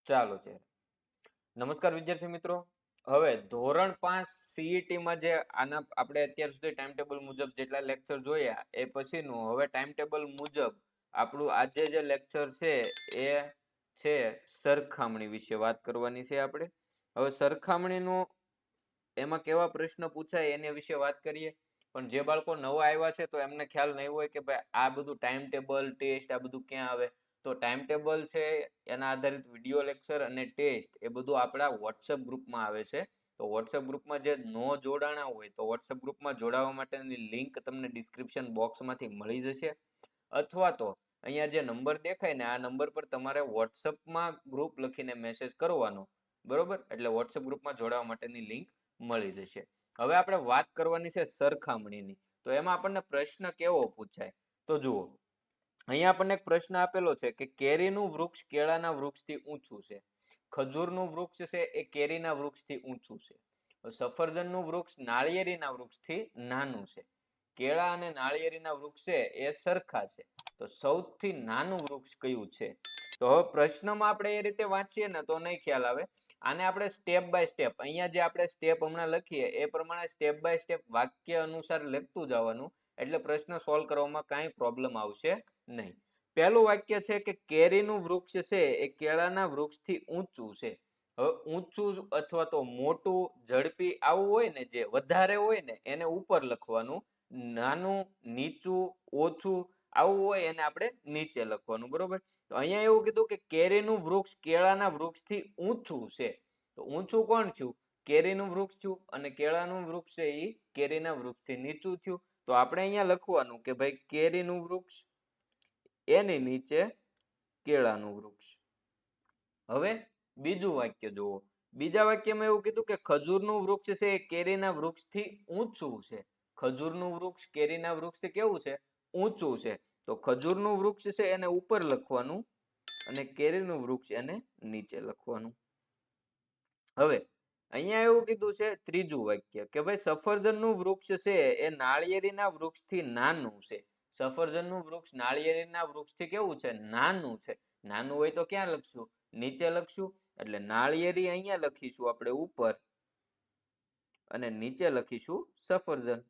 ચાલો ત્યારે નમસ્કાર વિદ્યાર્થી મિત્રો. હવે ધોરણ 5 સીઈટીમાં જે આના આપણે અત્યાર સુધી ટાઈમ ટેબલ મુજબ જેટલા લેક્ચર જોયા એ પછીનું હવે ટાઈમ ટેબલ મુજબ આપણું આજે જે લેક્ચર છે એ છે સરખામણી વિશે વાત કરવાની છે આપણે. હવે સરખામણીનું એમાં કેવા પ્રશ્ન પૂછાય એના વિશે વાત કરીએ. પણ જે બાળકો નવા આવ્યા છે તો એમને ખ્યાલ નહીં હોય કે ભાઈ આ બધું ટાઈમ ટેબલ ટેસ્ટ આ બધું ક્યાં આવે. તો ટાઈમ ટેબલ છે એના આધારિત વિડીયો લેક્ચર અને ટેસ્ટ એ બધું આપણા વોટ્સએપ ગ્રુપમાં આવે છે. તો વોટ્સએપ ગ્રુપમાં જે નો જોડાણા હોય તો વોટ્સએપ ગ્રુપમાં જોડાવા માટેની લિંક તમને ડિસ્ક્રિપ્શન બોક્સમાંથી મળી જશે. અથવા તો અહીંયા જે નંબર દેખાય ને આ નંબર પર તમારે વોટ્સએપમાં ગ્રુપ લખીને મેસેજ કરવાનો, બરોબર? એટલે વોટ્સએપ ગ્રુપમાં જોડાવા માટેની લિંક મળી જશે. હવે આપણે વાત કરવાની છે સરખામણીની. તો એમાં આપણને પ્રશ્ન કેવો પૂછાય તો જુઓ, અહીંયા આપણને એક પ્રશ્ન આપેલો છે કે કેરીનું વૃક્ષ કેળાના વૃક્ષથી ઊંચું છે, ખજૂરનું વૃક્ષ છે એ કેરીના વૃક્ષથી ઊંચું છે, સફરજનનું વૃક્ષ નાળિયેરીના વૃક્ષથી નાનું છે, કેળા અને નાળિયેરીના વૃક્ષ છે એ સરખા છે, તો સૌથી નાનું વૃક્ષ કયું છે? તો હવે પ્રશ્નમાં આપણે એ રીતે વાંચીએ ને તો નહીં ખ્યાલ આવે. આને આપણે સ્ટેપ બાય સ્ટેપ, અહીંયા જે આપણે સ્ટેપ હમણાં લખીએ એ પ્રમાણે સ્ટેપ બાય સ્ટેપ વાક્ય અનુસાર લખતું જવાનું, એટલે પ્રશ્ન સોલ્વ કરવામાં કાંઈ પ્રોબ્લેમ આવશે નહીં. પહેલું વાક્ય છે કે કેરીનું વૃક્ષ છે એ કેળાના વૃક્ષથી ઊંચું છે. હવે ઊંચું અથવા તો મોટું, ઝડપી આવું હોય ને, જે વધારે હોય ને એને ઉપર લખવાનું, નાનું, નીચું, ઓછું આવું હોય એને આપણે નીચે લખવાનું, બરોબર? તો અહીંયા એવું કીધું કે કેરીનું વૃક્ષ કેળાના વૃક્ષથી ઊંચું છે. તો ઊંચું કોણ થયું? કેરીનું વૃક્ષ થયું, અને કેળાનું વૃક્ષ છે એ કેરીના વૃક્ષથી નીચું થયું. તો આપણે અહીંયા લખવાનું કે ભાઈ કેરીનું વૃક્ષ એની નીચે કેળાનું વૃક્ષ. હવે બીજું વાક્ય જુઓ. બીજા વાક્યમાં એવું કીધું કે ખજૂરનું વૃક્ષ છે એ કેરીના વૃક્ષથી ઊંચું છે. ખજૂરનું વૃક્ષ કેરીના વૃક્ષથી કેવું છે? ઊંચું છે. તો ખજૂરનું વૃક્ષ છે એને ઉપર લખવાનું અને કેરીનું વૃક્ષ એને નીચે લખવાનું. હવે અહીંયા એવું કીધું છે ત્રીજું વાક્ય કે ભાઈ સફરજનનું વૃક્ષ છે એ નાળિયેરીના વૃક્ષથી નાનું છે. સફરજનનું વૃક્ષ નાળિયેરીના વૃક્ષથી કેવું છે? નાનું છે. નાનું હોય તો ક્યાં લખશું? નીચે લખશું. એટલે નાળિયેરી અહીંયા લખીશું આપણે ઉપર અને નીચે લખીશું સફરજન.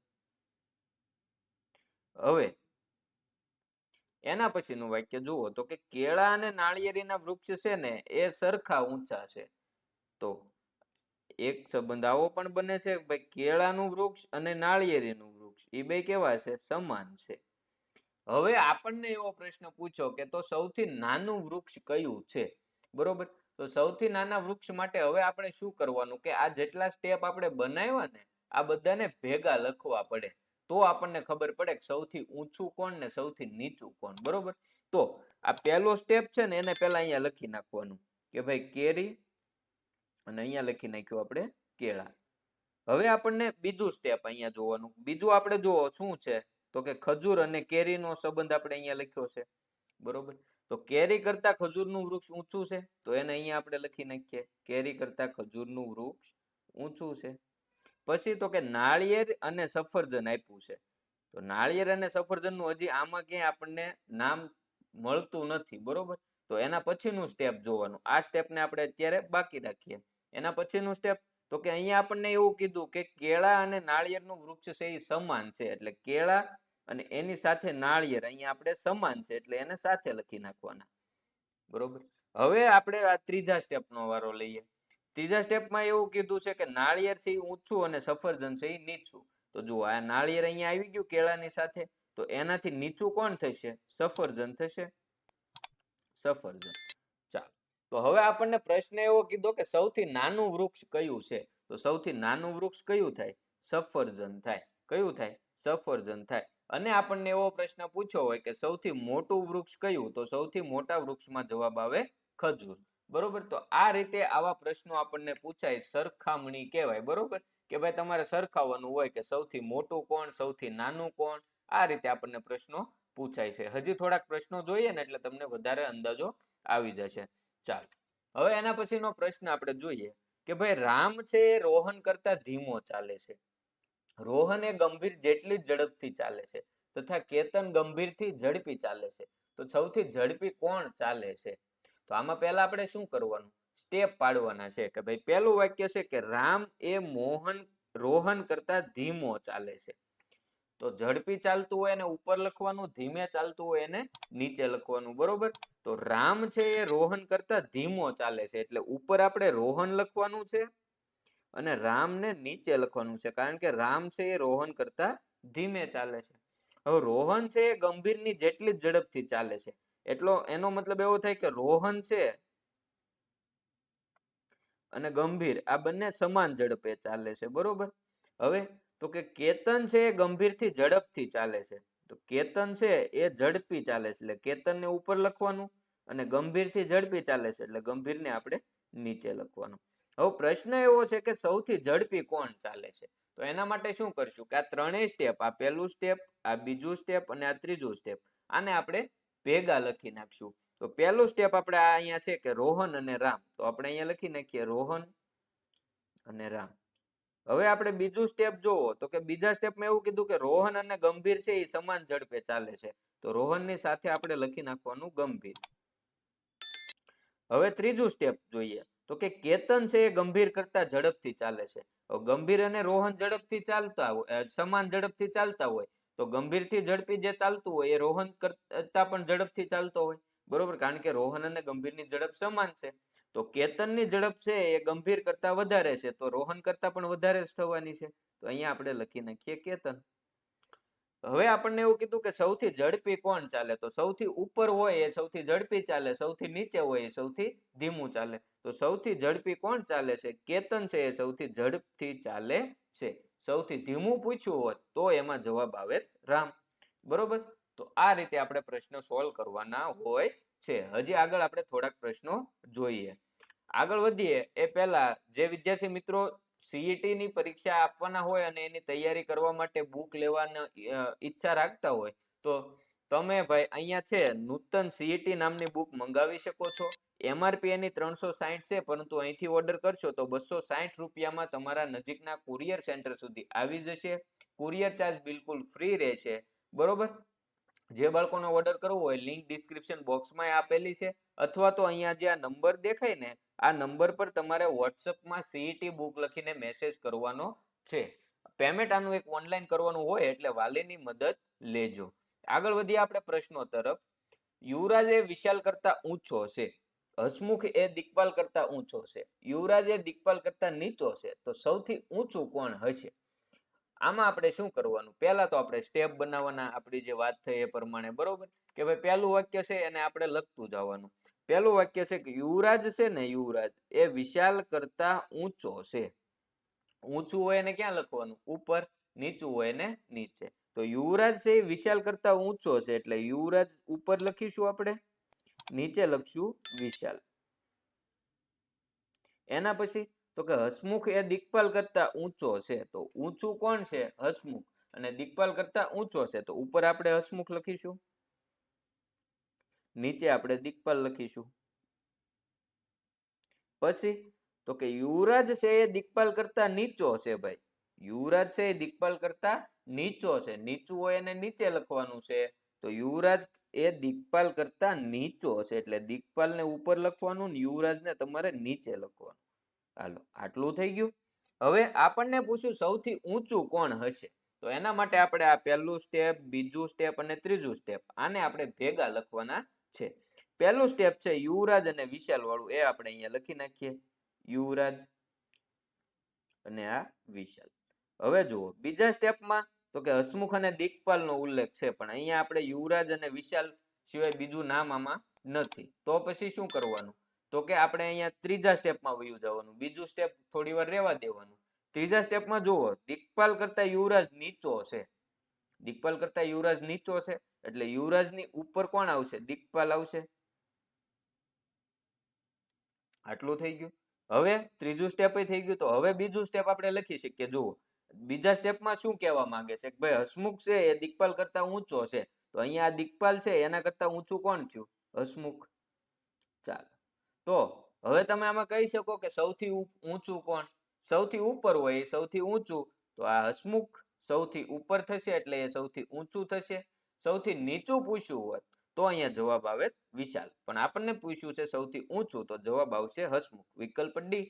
હવે એના પછીનું વાક્ય જુઓ તો કે કેળા અને નાળિયેરીના વૃક્ષ છે ને એ સરખા ઊંચા છે. તો એક સંબંધ આવો પણ બને છે ભાઈ કેળાનું વૃક્ષ અને નાળિયેરીનું વૃક્ષ એ બે કેવા છે? સમાન છે. હવે આપણને એવો પ્રશ્ન પૂછો કે તો સૌથી નાનું વૃક્ષ કયું છે, બરોબર? તો સૌથી નાના વૃક્ષ માટે હવે આપણે શું કરવાનું કે આ જેટલા સ્ટેપ આપણે બનાવ્યા ને આ બધાને ભેગા લખવા પડે, તો આપણને ખબર પડે કે સૌથી ઊંચું કોણ ને સૌથી નીચું કોણ, બરોબર? તો આ પહેલો સ્ટેપ છે ને એને પહેલા અહીંયા લખી નાખવાનું કે ભાઈ કેરી, અને અહીંયા લખી નાખ્યું આપણે કેળા. હવે આપણને બીજું સ્ટેપ અહીંયા જોવાનું. બીજું આપણે જુઓ શું છે તો કે ખજૂર અને કેરીનો સંબંધ આપણે અહીંયા લખ્યો છે, બરોબર? તો કેરી કરતા ખજૂરનું વૃક્ષ ઊંચું છે, તો એને અહીંયા આપણે લખી નાખીએ કેરી કરતા ખજૂરનું વૃક્ષ ઊંચું છે. પછી તો કે નાળિયેર અને સફરજન આપ્યું છે. તો નાળિયેર અને સફરજનનું હજી આમાં ક્યાંય આપણને નામ મળતું નથી, બરોબર? તો એના પછીનું સ્ટેપ જોવાનું. આ સ્ટેપને આપણે અત્યારે બાકી રાખીએ. એના પછીનું સ્ટેપ તો કે અહીંયા આપણને એવું કીધું કે કેળા અને નાળિયેરનું વૃક્ષ છે એ સમાન છે, એટલે કેળા અને એની સાથે નાળિયેર અહીંયા આપણે સમાન છે એટલે એને સાથે લખી નાખવાના, બરોબર? હવે આપણે આ ત્રીજા સ્ટેપનો વારો લઈએ. ત્રીજા સ્ટેપમાં એવું કીધું છે કે નાળિયેર છે એ ઊંચું અને સફરજન છે એ નીચું. તો જુઓ આ નાળિયેર અહીંયા આવી ગયું કેળાની સાથે, તો એનાથી નીચું કોણ થશે? સફરજન થશે. સફરજન. ચાલો, તો હવે આપણને પ્રશ્ન એવો કીધો કે સૌથી નાનું વૃક્ષ કયું છે? તો સૌથી નાનું વૃક્ષ કયું થાય? સફરજન થાય. કયું થાય? સફરજન થાય. અને આપણને એવો પ્રશ્ન પૂછ્યો હોય કે સૌથી મોટું વૃક્ષ કયું? તો સૌથી મોટા વૃક્ષમાં જવાબ આવે ખજૂર, બરોબર? તો આ રીતે આવા પ્રશ્નો આપણને પૂછાય, સરખામણી કહેવાય, બરોબર? કે ભાઈ તમારે સરખાવવાનું હોય કે સૌથી મોટું કોણ, સૌથી નાનું કોણ, આ રીતે આપણને પ્રશ્નો પૂછાય છે. હજી થોડાક પ્રશ્નો જોઈએ ને એટલે તમને વધારે અંદાજો આવી જશે. ચાલો, હવે એના પછીનો પ્રશ્ન આપણે જોઈએ કે ભાઈ રામ છે એ રોહન કરતા ધીમો ચાલે છે, રોહન એ ગંભીર જેટલી ઝડપથી ચાલે છે, તથા કેતન ગંભીરથી ઝડપી ચાલે છે. તો સૌથી ઝડપી કોણ ચાલે છે? તો આમાં પહેલા આપણે શું કરવાનું? સ્ટેપ પાડવાના છે કે ભાઈ પહેલું વાક્ય છે કે રામ એ રોહન કરતા ધીમો ચાલે છે. તો ઝડપી ચાલતું હોય એને ઉપર લખવાનું, ધીમે ચાલતું હોય એને નીચે લખવાનું. બરોબર. તો રામ છે એ રોહન કરતા ધીમો ચાલે છે એટલે ઉપર આપણે રોહન લખવાનું છે અને રામને નીચે લખવાનું છે, કારણ કે રામ છે એ રોહન કરતા ધીમે ચાલે છે. હવે રોહન છે એ ગંભીરની જેટલી જ ઝડપથી ચાલે છે, એટલો એનો મતલબ એવો થાય કે રોહન છે અને ગંભીર આ બંને સમાન ઝડપે ચાલે છે. બરોબર. હવે તો કે કેતન છે એ ગંભીરથી ઝડપથી ચાલે છે. તો કેતન છે એ ઝડપી ચાલે છે એટલે કેતનને ઉપર લખવાનું અને ગંભીરથી ઝડપી ચાલે છે એટલે ગંભીરને આપણે નીચે લખવાનું. હવે પ્રશ્ન એવો છે કે સૌથી ઝડપી કોણ ચાલે છે? તો એના માટે શું કરશું કે આ ત્રણેય સ્ટેપ, આ પહેલું સ્ટેપ, આ બીજું સ્ટેપ અને આ ત્રીજું સ્ટેપ, આને આપણે ભેગા લખી નાખશું. તો પહેલું સ્ટેપ આપણે આ અહીંયા છે કે રોહન અને રામ, તો આપણે અહીંયા લખી નાખીએ રોહન અને રામ. હવે આપણે બીજું સ્ટેપ જોવો તો કે બીજા સ્ટેપમાં એવું કીધું કે રોહન અને ગંભીર છે એ સમાન ઝડપે ચાલે છે, તો રોહનની સાથે આપણે લખી નાખવાનું ગંભીર. હવે ત્રીજું સ્ટેપ જોઈએ તો કે કેતન છે એ ગંભીર કરતા ઝડપથી ચાલે છે. ગંભીર અને રોહન ઝડપથી ચાલતા હોય, સમાન ઝડપથી ચાલતા હોય, તો ગંભીરથી ઝડપી જે ચાલતું હોય એ રોહન કરતા પણ ઝડપથી ચાલતો હોય. બરોબર, કારણ કે રોહન અને ગંભીરની ઝડપ સમાન છે. તો કેતનની ઝડપ છે એ ગંભીર કરતા વધારે છે, તો રોહન કરતા પણ વધારે જ થવાની છે. તો અહીંયા આપણે લખી નાખીએ કેતન. હવે આપણને એવું કીધું કે સૌથી ઝડપી કોણ ચાલે? તો સૌથી ઉપર હોય એ સૌથી ઝડપી ચાલે, સૌથી નીચે હોય એ સૌથી ધીમું ચાલે. તો સૌથી ઝડપી કોણ ચાલે છે? કેતન છે એ સૌથી ઝડપથી ચાલે છે. સૌથી ધીમું પૂછ્યું હોત તો એમાં જવાબ આવે રામ. બરોબર. તો આ રીતે આપણે પ્રશ્ન સોલ્વ કરવાના હોય છે. હજી આગળ આપણે થોડાક પ્રશ્નો જોઈએ. આગળ વધીએ એ પહેલા જે વિદ્યાર્થી મિત્રો સીઈટી ની પરીક્ષા આપવાના હોય અને એની તૈયારી કરવા માટે બુક લેવાની ઈચ્છા રાખતા હોય તો તમે ભાઈ અહીંયા છે નૂતન સીઈટી નામની બુક મંગાવી શકો છો. એમઆરપી એની 360 છે, પરંતુ અહીંથી ઓર્ડર કરશો તો 260 રૂપિયામાં તમારા નજીકના કુરિયર સેન્ટર સુધી આવી જશે. કુરિયર ચાર્જ બિલકુલ ફ્રી રહેશે. બરોબર. જે બાળકોને ઓર્ડર કરવો હોય લિંક ડિસ્ક્રિપ્શન બોક્સમાં આપેલી છે, અથવા તો અહીંયા જે આ નંબર દેખાય ને આ નંબર પર તમારે વોટ્સઅપમાં સીઈટી બુક લખીને મેસેજ કરવાનો છે. પેમેન્ટ આનું એક ઓનલાઈન કરવાનું હોય એટલે વાલીની મદદ લેજો. આગળ વધીએ આપણે પ્રશ્નો તરફ. યુવરાજ એ વિશાલ કરતા ઊંચો છે, હસમુખ એ દિગ્પાલ કરતા ઊંચો છે, યુવરાજ એ દિગ્પાલ કરતા નીચો છે, તો સૌથી ઊંચું કોણ હશે? આમાં આપણે શું કરવાનું? પહેલા તો આપણે સ્ટેપ બનાવવાના, આપણી જે વાત થઈ એ પ્રમાણે. બરોબર, કે ભાઈ પહેલું વાક્ય છે એને આપણે લખતું જવાનું. પહેલું વાક્ય છે કે યુવરાજ છે ને, યુવરાજ એ વિશાલ કરતા ઊંચો છે. ઊંચું હોય એને ક્યાં લખવાનું? ઉપર. નીચું હોય ને નીચે. તો યુવરાજ છે એ વિશાલ કરતા ઊંચો છે એટલે યુવરાજ ઉપર લખીશું આપણે, નીચે લખશું વિશાલ. એના પછી તો કે હસમુખ એ દિગ્પાલ કરતા ઊંચો છે, તો ઊંચું કોણ છે? હસમુખ. અને દિગ્પાલ કરતા ઊંચો છે તો ઉપર આપણે હસમુખ લખીશું, નીચે આપણે દિગ્પાલ લખીશું. પછી તો કે યુવરાજ છે એ દિગ્પાલ કરતા નીચો છે. ભાઈ યુવરાજ છે એ દિગ્પાલ કરતા નીચો છે, નીચું હોય એને નીચે લખવાનું છે. તો યુવરાજ એ દિગ્પાલ કરતા નીચો છે એટલે દિગ્પાલને ઉપર લખવાનું ને યુવરાજને તમારે નીચે લખવાનું. હાલો, આટલું થઈ ગયું. હવે આપણને પૂછ્યું સૌથી ઊંચું કોણ હશે, તો એના માટે આપણે આ પહેલું સ્ટેપ, બીજું સ્ટેપ અને ત્રીજું સ્ટેપ આને આપણે ભેગા લખવાના છે. પહેલું સ્ટેપ છે યુવરાજ અને વિશાલ વાળું, એ આપણે અહીંયા લખી નાખીએ, યુવરાજ અને આ વિશાલ. હવે જુઓ બીજા સ્ટેપમાં તો કે હસમુખ અને દિગ્પાલ નો ઉલ્લેખ છે, પણ અહીંયા આપણે યુવરાજ અને વિશાલ સિવાય બીજું નામ આમાં નથી. તો પછી શું કરવાનું? તો કે આપણે અહીંયા ત્રીજા સ્ટેપમાં વયું જવાનું. બીજું સ્ટેપ થોડી વાર રહેવા દેવાનું. ત્રીજા સ્ટેપમાં જુઓ દિગ્પાલ કરતા યુવરાજ નીચો છે, દિગ્પાલ કરતા યુવરાજ નીચો છે એટલે યુવરાજની ઉપર કોણ આવશે? દિગ્પાલ આવશે. આટલું થઈ ગયું. હવે ત્રીજું સ્ટેપ થઈ ગયું. તો હવે બીજું સ્ટેપ આપણે લખી શકીએ. જુઓ બીજા સ્ટેપમાં શું કહેવા માંગે છે કે ભાઈ હસમુખ છે એ દિગ્પાલ કરતા ઊંચો છે, તો અહીંયા આ દિગ્પાલ છે એના કરતા ઊંચું કોણ થયું? હસમુખ. ચાલો, તો હવે તમે આમાં કહી શકો કે સૌથી ઊંચું કોણ? સૌથી ઉપર હોય એ સૌથી ઊંચું, તો આ હસમુખ સૌથી ઉપર થશે એટલે એ સૌથી ઊંચું થશે. સૌથી નીચું પૂછ્યું હોત તો અહીંયા જવાબ આવે વિશાલ. પણ આપણને પૂછ્યું છે સૌથી ઊંચું, તો જવાબ આવશે હસમુખ, વિકલ્પ ડી.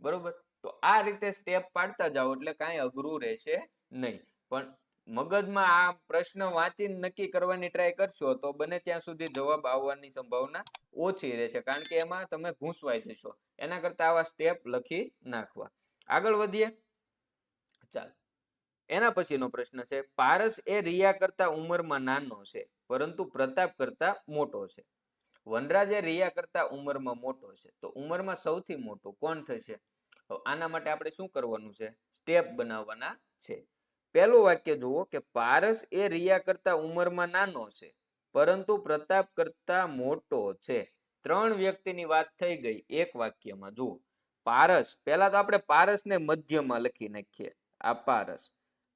બરોબર. તો આ રીતે સ્ટેપ પાડતા જાઓ એટલે કાંઈ અઘરું રહેશે નહીં. પણ મગજમાં આ પ્રશ્ન વાંચીને નક્કી કરવાની ટ્રાય કરશો તો બને ત્યાં સુધી જવાબ આવવાની સંભાવના ઓછી રહેશે, કારણ કે એમાં તમે ઘૂંસવાઈ જશો. એના કરતા આવા સ્ટેપ લખી નાખવા. આગળ વધીએ. ચાલ, એના પછીનો પ્રશ્ન છે, પારસ એ રિયા કરતા ઉંમરમાં નાનો છે પરંતુ પ્રતાપ કરતા મોટો છે. વનરાજ એ રિયા કરતા ઉંમરમાં મોટો છે, તો ઉંમરમાં સૌથી મોટું કોણ થશે? આના માટે આપણે શું કરવાનું છે? સ્ટેપ બનાવવાના છે. પહેલું વાક્ય જુઓ કે પારસ એ રિયા કરતા ઉંમરમાં નાનો છે પરંતુ પ્રતાપ કરતા મોટો છે. 3 વ્યક્તિની વાત થઈ ગઈ એક વાક્યમાં. જુઓ, પારસ, પહેલા તો આપણે પારસને મધ્યમાં લખી નાખીએ. આ પારસ,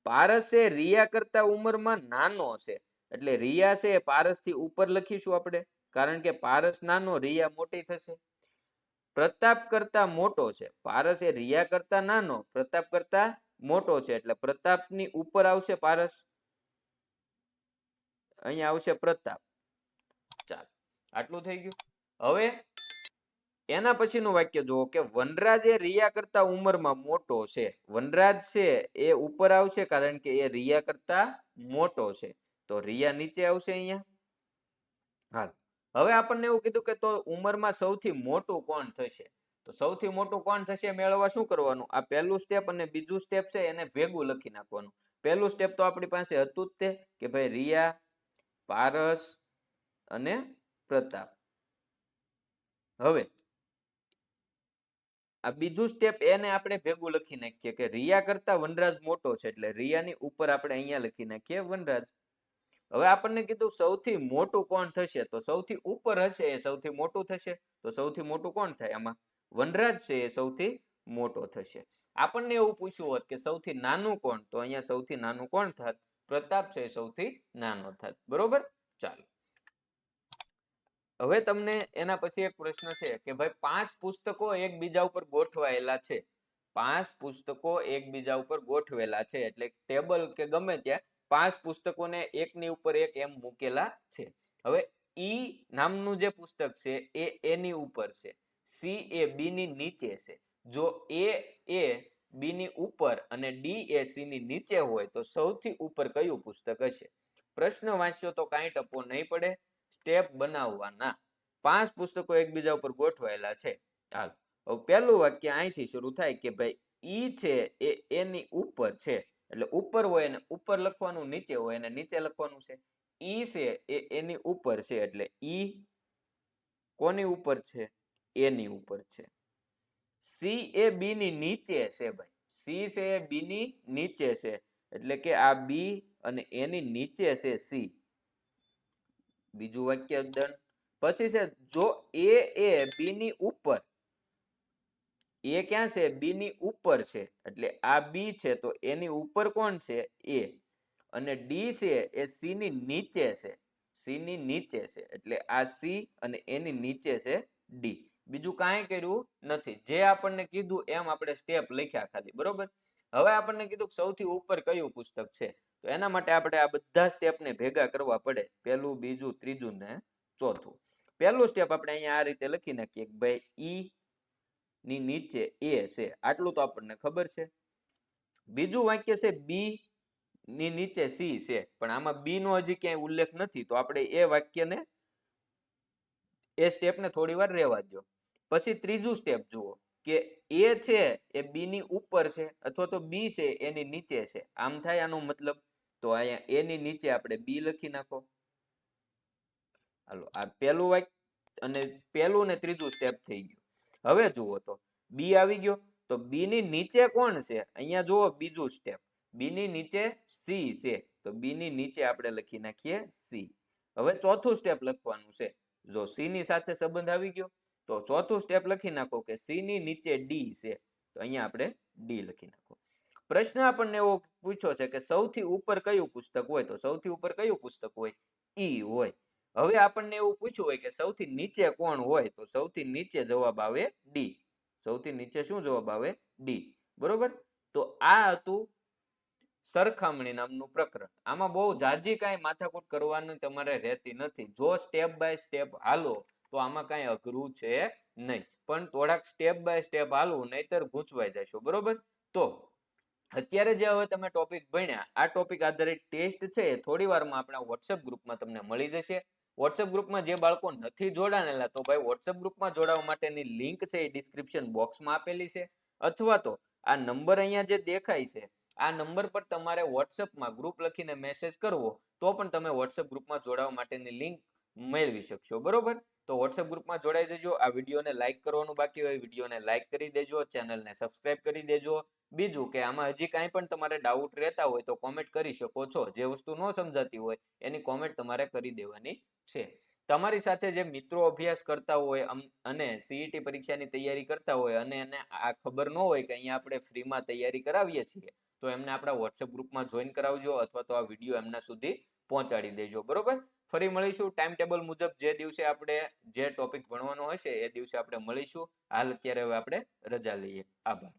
પારસ એ રિયા કરતા ઉંમરમાં નાનો છે, એટલે રિયા છે પારસ થી ઉપર લખીશું આપણે, કારણ કે પારસ નાનો, રિયા મોટી થશે. પ્રતાપ કરતા મોટો છે, પારસ એ રિયા કરતા નાનો, પ્રતાપ કરતા મોટો છે, એટલે પ્રતાપની ઉપર આવશે પારસ, અહીંયા આવશે પ્રતાપ. ચાલ, આટલું થઈ ગયું. હવે એના પછીનું વાક્ય જુઓ કે વનરાજ એ રિયા કરતા ઉંમરમાં મોટો છે. વનરાજ છે એ ઉપર આવશે કારણ કે એ રિયા કરતા મોટો છે, તો રિયા નીચે આવશે અહીંયા. હાલ, હવે આપણને એવું કીધું કે તો ઉંમરમાં સૌથી મોટું કોણ થશે? તો સૌથી મોટું કોણ થશે મેળવવા શું કરવાનું? આ પહેલું સ્ટેપ અને બીજું સ્ટેપ છે એને ભેગું લખી નાખવાનું. પહેલું સ્ટેપ તો આપણી પાસે હતું જ તે કે ભાઈ રિયા, પારસ અને પ્રતાપ. હવે આ બીજું સ્ટેપ એને આપણે ભેગું લખી નાખીએ કે રિયા કરતા વનરાજ મોટો છે, એટલે રિયાની ઉપર આપણે અહીંયા લખી નાખીએ વનરાજ. હવે આપણને કીધું સૌથી મોટું કોણ થશે, તો સૌથી ઉપર હશે એ સૌથી મોટું થશે. તો સૌથી મોટું કોણ થાય? આમાં વનરાજ છે એ સૌથી મોટો થશે. આપણને એવું પૂછ્યું હોત કે સૌથી નાનું કોણ, તો અહીંયા સૌથી નાનું કોણ થાત? પ્રતાપ છે એ સૌથી નાનો થાત. બરોબર. ચાલો, હવે તમને એના પછી એક પ્રશ્ન છે કે ભાઈ 5 પુસ્તકો એકબીજા ઉપર ગોઠવાયેલા છે. 5 પુસ્તકો એકબીજા ઉપર ગોઠવેલા છે, એટલે ટેબલ કે ગમે ત્યાં 5 પુસ્તકોને એકની ઉપર એક એમ મૂકેલા છે. હવે ઈ નામનું જે પુસ્તક છે એ એની ઉપર છે, સી એ બી ની નીચે છે. જો એ બી ની ઉપર અને ડી એ સી ની નીચે હોય તો સૌથી ઉપર કયું પુસ્તક હશે? પ્રશ્ન વાંચ્યો તો કાંઈ ટપો નહીં પડે, સ્ટેપ બનાવવાના. 5 પુસ્તકો એકબીજા ઉપર ગોઠવાયેલા છે. હાલ, હવે પહેલું વાક્ય અહીંથી શરૂ થાય કે ભાઈ ઈ છે એ એની ઉપર છે, એટલે ઉપર હોય એને ઉપર લખવાનું, નીચે હોય એને નીચે લખવાનું છે. ઈ છે એ એની ઉપર છે, એટલે ઈ કોની ઉપર છે? એની ઉપર છે. સી એ બી ની નીચે છે. ભાઈ સી છે એ બી ની નીચે છે, એટલે કે આ બી અને એની નીચે છે સી. બીજું વાક્ય ડન. પછી છે જો એ બી ની ઉપર, એ ક્યાં છે? બી ની ઉપર છે, એટલે આ બી છે તો એની ઉપર કોણ છે? એ. અને ડી છે એ સી ની નીચે છે, સી ની નીચે છે, એટલે આ સી અને એની નીચે છે ડી. બીજું કાંઈ કર્યું નથી, જે આપણને કીધું એમ આપણે સ્ટેપ લખ્યા ખાલી. બરોબર. હવે આપણને કીધું સૌથી ઉપર કયું પુસ્તક છે, તો એના માટે આપણે આ બધા સ્ટેપને ભેગા કરવા પડે, પહેલું, બીજું, ત્રીજું ને ચોથું. પહેલું સ્ટેપ આપણે અહીંયા આ રીતે લખી નાખીએ કે ભાઈ ઈ ની નીચે એ છે, આટલું તો આપણને ખબર છે. બીજું વાક્ય છે બી ની નીચે સી છે, પણ આમાં બી નો હજી ક્યાંય ઉલ્લેખ નથી, તો આપણે એ વાક્યને, એ સ્ટેપને થોડી વાર રહેવા દો. પછી ત્રીજું સ્ટેપ જુઓ કે એ છે એ બી ની ઉપર છે અથવા તો બી છે એની નીચે છે. આમ થાય આનો મતલબ, તો અહીંયા એ ની નીચે આપણે બી લખી નાખો. હાલો, આ પહેલું વાક્ય અને પહેલું ને ત્રીજું સ્ટેપ થઈ ગયું. હવે જુઓ તો બી આવી ગયો, તો બી ની નીચે કોણ છે? અહીંયા જુઓ બીજું સ્ટેપ, બી ની નીચે સી છે, તો બી ની નીચે આપણે લખી નાખીએ સી. હવે ચોથું સ્ટેપ લખવાનું છે. જો સી ની સાથે સંબંધ આવી ગયો તો ચોથું સ્ટેપ લખી નાખો કે સી ની નીચે ડી છે, તો અહીંયા આપણે ડી લખી નાખો. પ્રશ્ન આપણને એવો પૂછ્યો છે કે સૌથી ઉપર કયું પુસ્તક હોય, તો સૌથી ઉપર કયું પુસ્તક હોય? ઈ હોય. હવે આપણને એવું પૂછ્યું હોય કે સૌથી નીચે કોણ હોય, તો સૌથી નીચે જવાબ આવે ડી. સૌથી નીચે શું જવાબ આવે? ડી. બરોબર. તો આ હતું સરખામણી નામનું પ્રકરણ. આમાં બહુ જાજી કાંઈ માથાકૂટ કરવાની તમારે રહેતી નથી. જો સ્ટેપ બાય સ્ટેપ હાલો તો આમાં કાંઈ અઘરું છે નહીં, પણ થોડાક સ્ટેપ બાય સ્ટેપ હાલવું, નહીતર ગૂંચવાઈ જશો. બરોબર? તો અત્યારે જે હવે તમે ટોપિક ભણ્યા, આ ટોપિક આધારિત ટેસ્ટ છે એ થોડી વારમાં આપણા વોટ્સએપ ગ્રુપમાં તમને મળી જશે. વોટ્સએપ ગ્રુપમાં જે બાળકો નથી જોડાણેલા, તો ભાઈ વોટ્સએપ ગ્રુપમાં જોડાવા માટેની લિંક છે એ ડિસ્ક્રિપ્શન બોક્સમાં આપેલી છે, અથવા તો આ નંબર અહીંયા જે દેખાય છે આ નંબર પર તમારે વોટ્સએપમાં ગ્રુપ લખીને મેસેજ કરવો તો પણ તમે વોટ્સએપ ગ્રુપમાં જોડાવા માટેની લિંક મેળવી શકશો. બરોબર? તો વોટ્સએપ ગ્રુપમાં જોડાઈ દેજો. આ વિડીયોને લાઈક કરવાનું બાકી હોય વિડીયોને લાઈક કરી દેજો, ચેનલને સબસ્ક્રાઇબ કરી દેજો. બીજું કે આમાં હજી કાંઈ પણ તમારે ડાઉટ રહેતા હોય તો કોમેન્ટ કરી શકો છો. જે વસ્તુ ન સમજાતી હોય એની કોમેન્ટ તમારે કરી દેવાની છે. તમારી સાથે જે મિત્રો અભ્યાસ કરતા હોય અને સીઈટી પરીક્ષાની તૈયારી કરતા હોય અને એને આ ખબર ન હોય કે અહીંયા આપણે ફ્રીમાં તૈયારી કરાવીએ છીએ, તો એમને આપણા વોટ્સએપ ગ્રુપમાં જોઈન કરાવજો, અથવા તો આ વિડીયો એમના સુધી પહોંચાડી દેજો. બરોબર? ફરી મળીશું ટાઈમ ટેબલ મુજબ. જે દિવસે આપણે જે ટોપિક ભણવાનો હશે એ દિવસે આપણે મળીશું. હાલ અત્યારે હવે આપણે રજા લઈએ. આભાર.